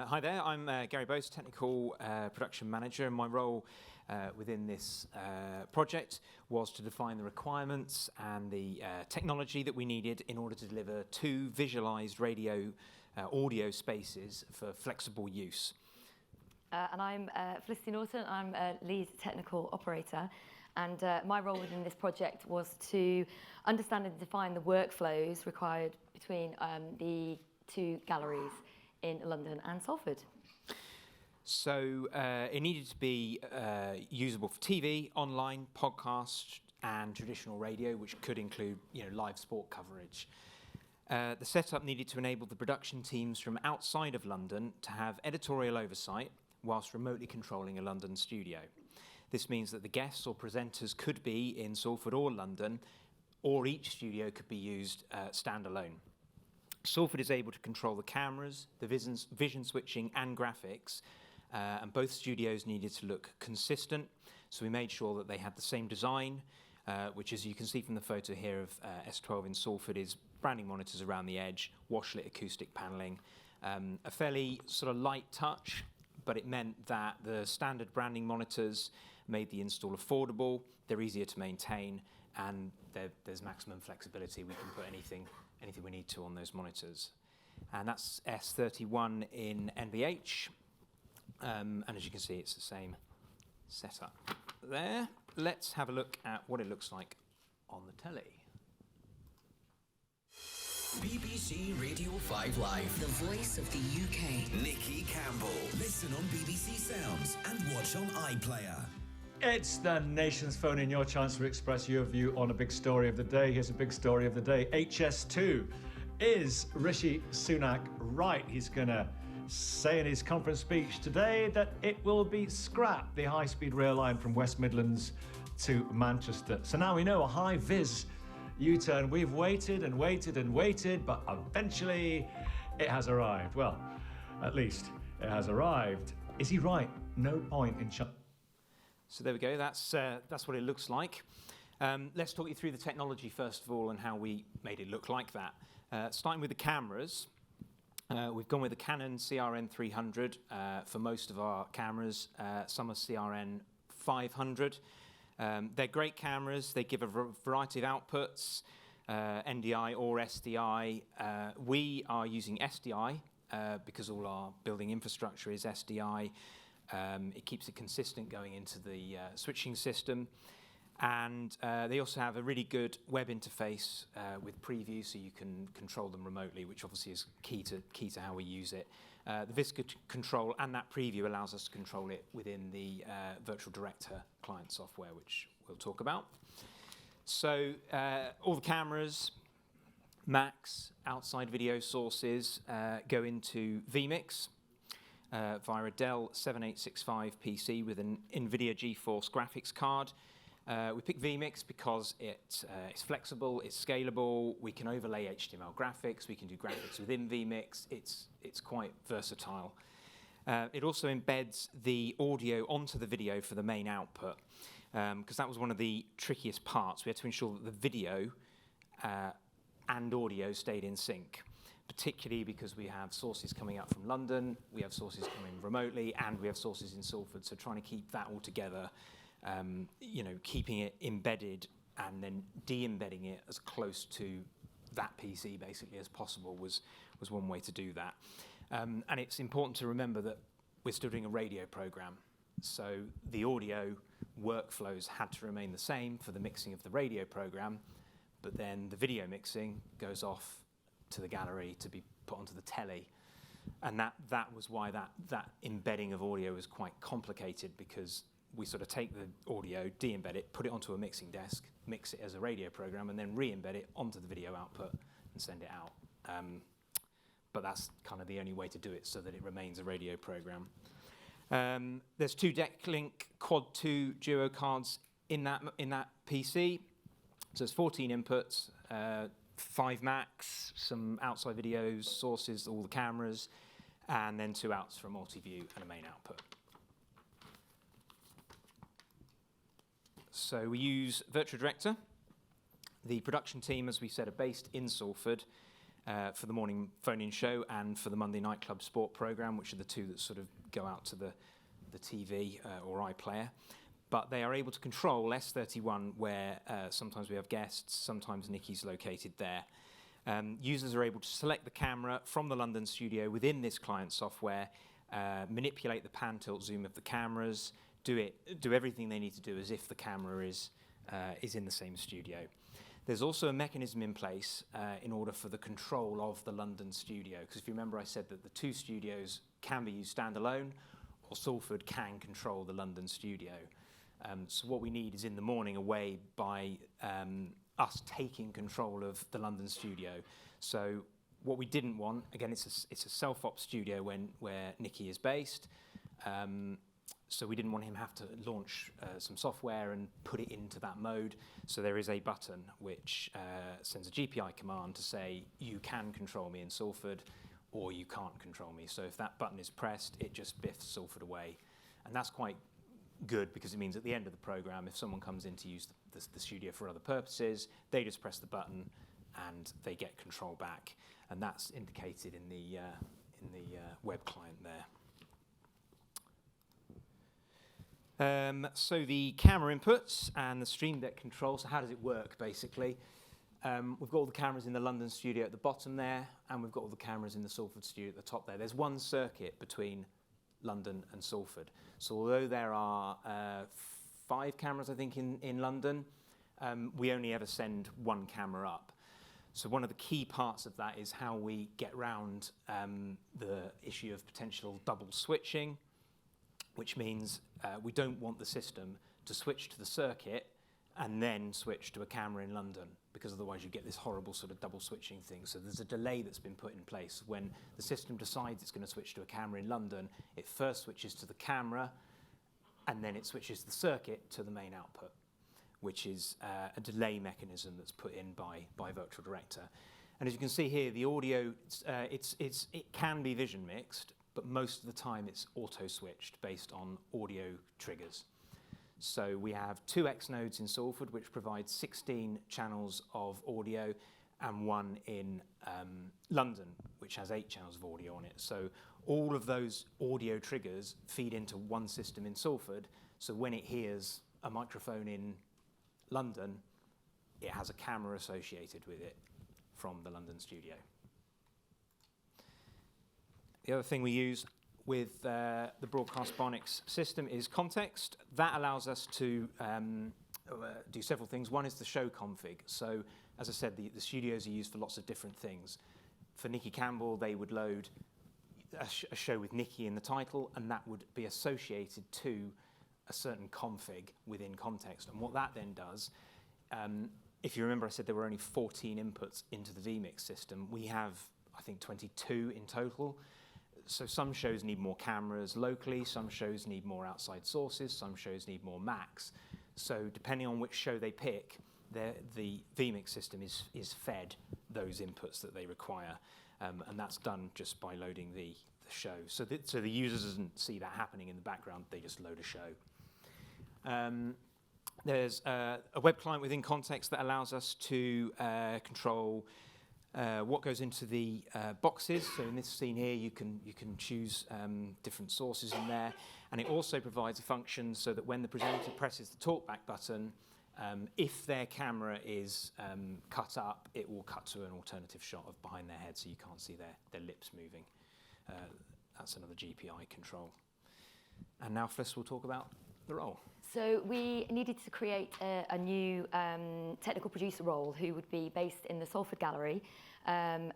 Hi there, I'm Gary Boast, Technical Production Manager, and my role within this project was to define the requirements and the technology that we needed in order to deliver two visualized radio audio spaces for flexible use. And I'm Felicity Norton. I'm a lead technical operator, and my role within this project was to understand and define the workflows required between the two galleries in London and Salford. So it needed to be usable for TV, online, podcast, and traditional radio, which could include, live sport coverage. The setup needed to enable the production teams from outside of London to have editorial oversight whilst remotely controlling a London studio. This means that the guests or presenters could be in Salford or London, or each studio could be used standalone. Salford is able to control the cameras, the vision switching and graphics, and both studios needed to look consistent, so we made sure that they had the same design, which, as you can see from the photo here of S12 in Salford, is branding monitors around the edge, washlet acoustic panelling, a fairly sort of light touch, but it meant that the standard branding monitors made the install affordable, they're easier to maintain, and there's maximum flexibility. We can put anything we need to on those monitors. And that's S31 in NVH. And as you can see, it's the same setup there. Let's have a look at what it looks like on the telly. BBC Radio 5 Live. The voice of the UK. Nikki Campbell. Listen on BBC Sounds and watch on iPlayer. It's the nation's phone in, your chance to express your view on a big story of the day. Here's a big story of the day. HS2. Is Rishi Sunak right? He's going to say in his conference speech today that it will be scrapped, the high-speed rail line from West Midlands to Manchester. So now we know a high-vis U-turn. We've waited and waited and waited, but eventually it has arrived. Well, at least it has arrived. Is he right? No point in... So there we go, that's what it looks like. Let's talk you through the technology first of all and how we made it look like that. Starting with the cameras, we've gone with the Canon CRN 300 for most of our cameras. Some are CRN 500. They're great cameras, they give a variety of outputs, NDI or SDI. We are using SDI because all our building infrastructure is SDI. It keeps it consistent going into the switching system, and they also have a really good web interface with preview, so you can control them remotely, which obviously is key to how we use it. The vis control and that preview allows us to control it within the Virtual Director client software, which we'll talk about. So all the cameras, Macs, outside video sources go into vMix. Via a Dell 7865 PC with an NVIDIA GeForce graphics card. We picked vMix because it's flexible, it's scalable, we can overlay HTML graphics, we can do graphics within vMix, it's quite versatile. It also embeds the audio onto the video for the main output, because that was one of the trickiest parts. We had to ensure that the video and audio stayed in sync, particularly because we have sources coming out from London, we have sources coming remotely, and we have sources in Salford. So trying to keep that all together, keeping it embedded and then de-embedding it as close to that PC basically as possible was one way to do that. And it's important to remember that we're still doing a radio program. So the audio workflows had to remain the same for the mixing of the radio program, but then the video mixing goes off to the gallery to be put onto the telly, and that was why that embedding of audio was quite complicated, because we sort of take the audio, de-embed it, put it onto a mixing desk, mix it as a radio program, and then re-embed it onto the video output and send it out. But that's kind of the only way to do it so that it remains a radio program. There's two DeckLink Quad 2 Duo cards in that PC. So there's 14 inputs. 5 Macs, some outside videos, sources, all the cameras, and then 2 outs for a multi-view and a main output. So we use Virtual Director. The production team, as we said, are based in Salford, for the morning phone-in show and for the Monday night club sport programme, which are the two that sort of go out to the TV or iPlayer. But they are able to control S31 where sometimes we have guests, sometimes Nikki's located there. Users are able to select the camera from the London studio within this client software, manipulate the pan, tilt, zoom of the cameras, do everything they need to do as if the camera is in the same studio. There's also a mechanism in place in order for the control of the London studio, because if you remember I said that the two studios can be used standalone, or Salford can control the London studio. So what we need is in the morning a way by us taking control of the London studio. So what we didn't want, again, it's a self-op studio where Nikki is based. So we didn't want him to have to launch some software and put it into that mode. So there is a button which sends a GPI command to say, you can control me in Salford, or you can't control me. So if that button is pressed, it just biffs Salford away. And that's quite good because it means at the end of the program, if someone comes in to use the studio for other purposes, they just press the button and they get control back. And that's indicated in the web client there. So the camera inputs and the Stream Deck control, so how does it work basically? We've got all the cameras in the London studio at the bottom there, and we've got all the cameras in the Salford studio at the top there. There's one circuit between London and Salford. So although there are 5 cameras, I think, in London, we only ever send one camera up. So one of the key parts of that is how we get round the issue of potential double switching, which means we don't want the system to switch to the circuit and then switch to a camera in London, because otherwise you get this horrible sort of double switching thing. So there's a delay that's been put in place. When the system decides it's going to switch to a camera in London, it first switches to the camera, and then it switches the circuit to the main output, which is a delay mechanism that's put in by Virtual Director. And as you can see here, the audio, it can be vision mixed, but most of the time it's auto-switched based on audio triggers. So we have 2 X nodes in Salford, which provide 16 channels of audio, and one in London, which has 8 channels of audio on it. So all of those audio triggers feed into one system in Salford, so when it hears a microphone in London, it has a camera associated with it from the London studio. The other thing we use with the Broadcast Bionics system is context. That allows us to do several things. One is the show config. So, as I said, the studios are used for lots of different things. For Nikki Campbell, they would load a show with Nikki in the title, and that would be associated to a certain config within context. And what that then does, if you remember I said there were only 14 inputs into the vMix system, we have, I think, 22 in total. So some shows need more cameras locally, some shows need more outside sources, some shows need more Macs. So depending on which show they pick, the vMix system is fed those inputs that they require. And that's done just by loading the show. So the user doesn't see that happening in the background, they just load a show. There's a web client within Context that allows us to control what goes into the boxes. So in this scene here, you can choose different sources in there. And it also provides a function so that when the presenter presses the talkback button, if their camera is cut up, it will cut to an alternative shot of behind their head, so you can't see their lips moving. That's another GPI control. And now Fliss will talk about the role. So we needed to create a new technical producer role who would be based in the Salford Gallery,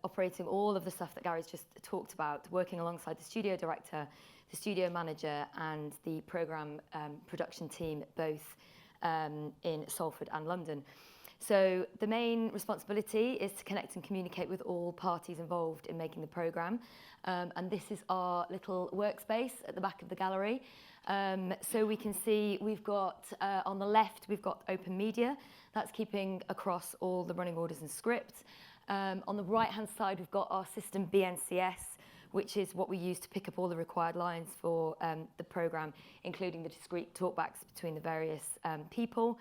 operating all of the stuff that Gary's just talked about, working alongside the studio director, the studio manager, and the programme production team, both in Salford and London. So the main responsibility is to connect and communicate with all parties involved in making the programme. And this is our little workspace at the back of the gallery. So we can see we've got, on the left, we've got open media. That's keeping across all the running orders and scripts. On the right-hand side, we've got our system BNCS, which is what we use to pick up all the required lines for the programme, including the discrete talkbacks between the various people.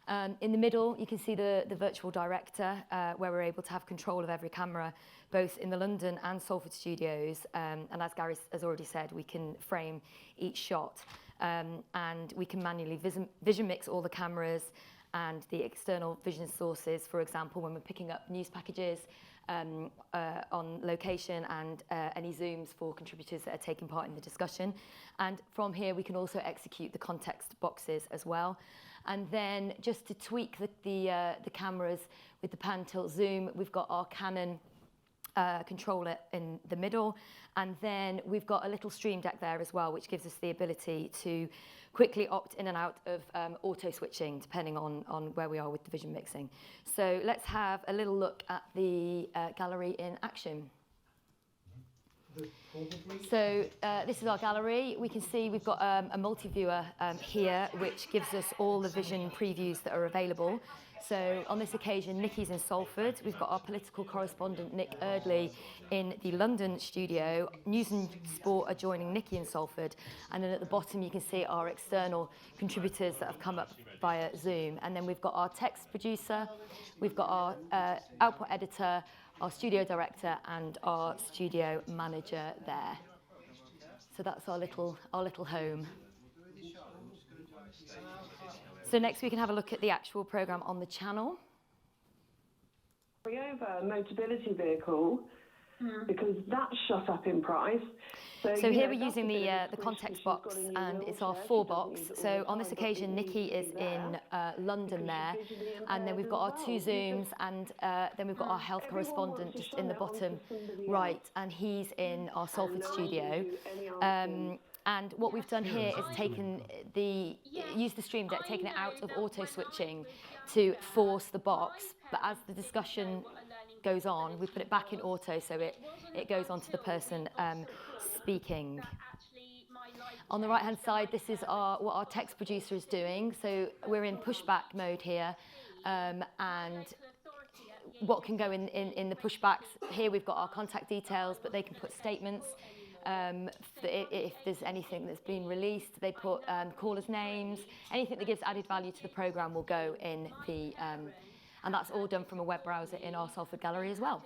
In the middle, you can see the virtual director, where we're able to have control of every camera, both in the London and Salford studios. And as Gary has already said, we can frame each shot. And we can manually vision mix all the cameras and the external vision sources, for example, when we're picking up news packages on location, and any zooms for contributors that are taking part in the discussion. And from here, we can also execute the context boxes as well. And then just to tweak the cameras with the pan, tilt, zoom, we've got our Canon controller in the middle, and then we've got a little stream deck there as well, which gives us the ability to quickly opt in and out of auto switching depending on where we are with the vision mixing. So let's have a little look at the gallery in action. So this is our gallery. We can see we've got a multi-viewer here, which gives us all the vision previews that are available. So on this occasion, Nikki's in Salford. We've got our political correspondent, Nick Erdley, in the London studio. News and Sport are joining Nikki in Salford. And then at the bottom, you can see our external contributors that have come up via Zoom. And then we've got our text producer, we've got our output editor, our studio director, and our studio manager there. So that's our little home. So next we can have a look at the actual programme on the channel. Over Motability vehicle, because that's shot up in price. So here we're using the context box, and it's our 4 box. So on this occasion, Nikki is in London there, and then we've got our 2 zooms, and then we've got our health correspondent just in the bottom right, and he's in our Salford studio. And what we've done here is used the Stream Deck, taken it out of auto switching to force the box. But as the discussion goes on, we put it back in auto, so it goes on to the person speaking. On the right-hand side, this is what our text producer is doing. So we're in pushback mode here, and what can go in the pushbacks. Here we've got our contact details, but they can put statements. If there's anything that's been released, they put callers' names. Anything that gives added value to the programme will go in the, and that's all done from a web browser in our Salford gallery as well.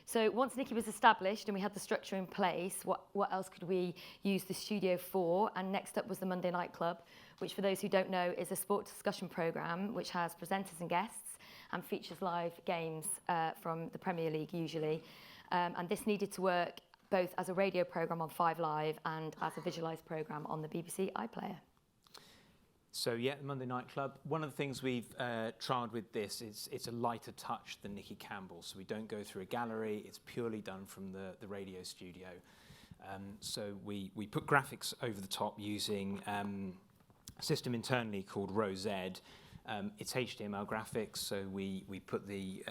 So once Nikki was established and we had the structure in place, what else could we use the studio for? And next up was the Monday Night Club, which for those who don't know is a sport discussion programme which has presenters and guests and features live games from the Premier League usually. And this needed to work both as a radio programme on 5 Live and as a visualised programme on the BBC iPlayer. So yeah, the Monday Night Club. One of the things we've trialled with this is it's a lighter touch than Nikki Campbell. So we don't go through a gallery. It's purely done from the radio studio. So we put graphics over the top using a system internally called RowZ. It's HTML graphics, so we put the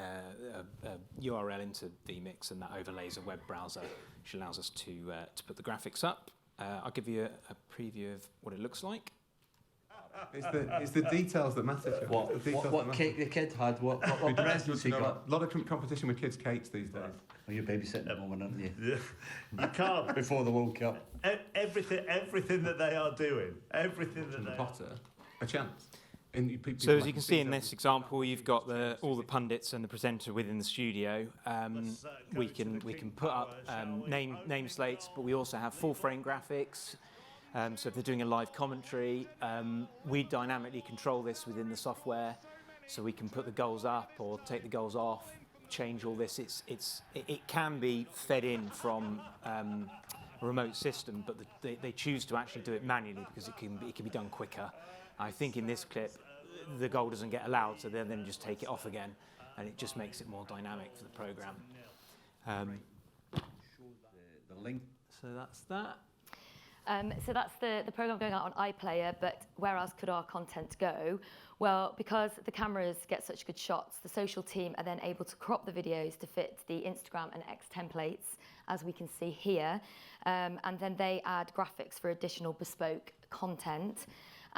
URL into vMix, and that overlays a web browser, which allows us to put the graphics up. I'll give you a preview of what it looks like. It's the details that matter. What cake the kid had? What presents he got? A lot of competition with kids' cakes these days. Oh, you're babysitting that woman, aren't you? Yeah. You can't. Before the World Cup. Everything that they are doing, everything that they Potter, a chance. So as you can see in this example, you've got all the pundits and the presenter within the studio. We can put up name slates, but we also have full frame graphics. So if they're doing a live commentary, we dynamically control this within the software, so we can put the goals up or take the goals off, change all this. It can be fed in from a remote system, but they choose to actually do it manually because it can be done quicker. I think in this clip, the goal doesn't get allowed, so they then just take it off again, and it just makes it more dynamic for the programme. The link. So that's that. So that's the programme going out on iPlayer, but where else could our content go? Well, because the cameras get such good shots, the social team are then able to crop the videos to fit the Instagram and X templates, as we can see here, and then they add graphics for additional bespoke content.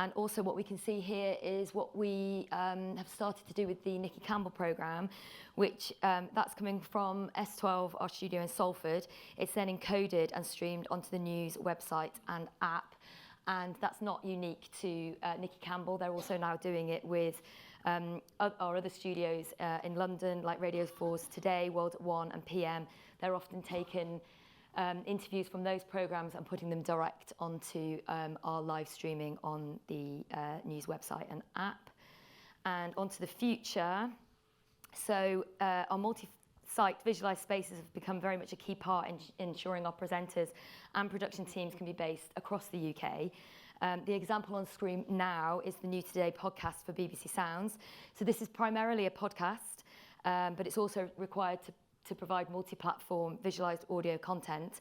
And also what we can see here is what we have started to do with the Nikki Campbell programme, which that's coming from S12, our studio in Salford. It's then encoded and streamed onto the news website and app. And that's not unique to Nikki Campbell. They're also now doing it with our other studios in London, like Radio 4's Today, World at 1 and PM. They're often taking interviews from those programmes and putting them direct onto our live streaming on the news website and app. And onto the future. So our multi-site visualised spaces have become very much a key part in ensuring our presenters and production teams can be based across the UK. The example on screen now is the New Today podcast for BBC Sounds. So this is primarily a podcast, but it's also required to provide multi-platform visualised audio content.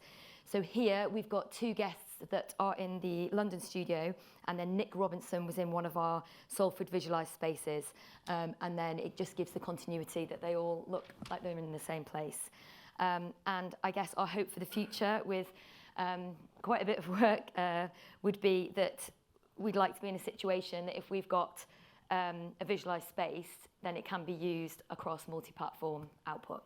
So here we've got 2 guests that are in the London studio, and then Nick Robinson was in one of our Salford visualised spaces, and then it just gives the continuity that they all look like they're in the same place. And I guess our hope for the future with quite a bit of work would be that we'd like to be in a situation that if we've got a visualised space, then it can be used across multi-platform output.